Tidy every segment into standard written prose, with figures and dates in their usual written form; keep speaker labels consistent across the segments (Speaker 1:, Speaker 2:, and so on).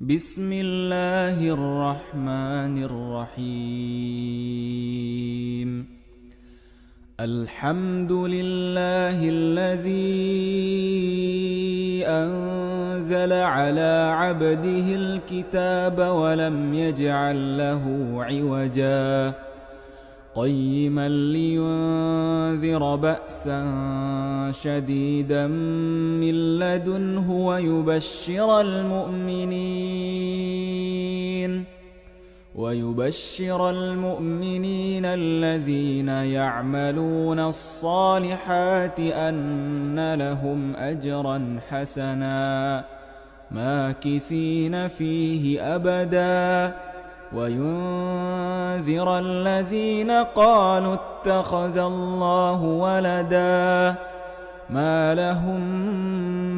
Speaker 1: بسم الله الرحمن الرحيم الحمد لله الذي أنزل على عبده الكتاب ولم يجعل له عوجا قيما لينذر بأسا شديدا من لدنه ويبشر المؤمنين الذين يعملون الصالحات أن لهم أجرا حسنا ماكثين فيه أبدا وينذر الذين قالوا اتخذ الله ولدا ما لهم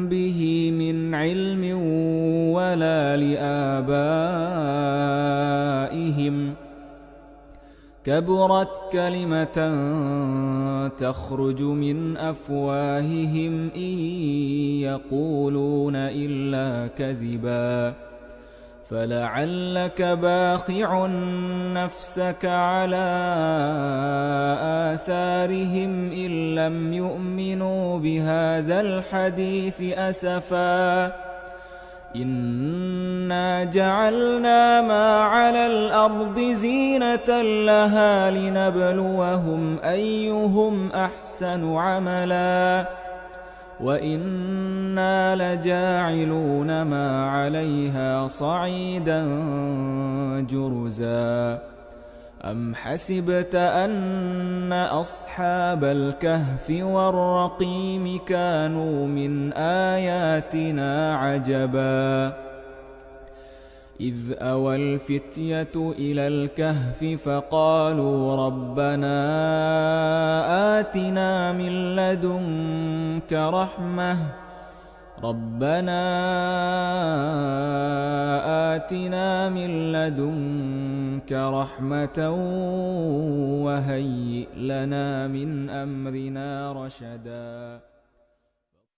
Speaker 1: به من علم ولا لآبائهم كبرت كلمة تخرج من أفواههم إن يقولون إلا كذبا فلعلك باخع نفسك على آثارهم إن لم يؤمنوا بهذا الحديث أسفا إنا جعلنا ما على الأرض زينة لها لنبلوهم أيهم أحسن عملا وإنا لجاعلون ما عليها صعيدا جرزا أم حسبت أن أصحاب الكهف والرقيم كانوا من آياتنا عجبا إذ أوى الفتية إلى الكهف فقالوا ربنا آتنا من لدنك رحمة وهيئ لنا من أمرنا رشدا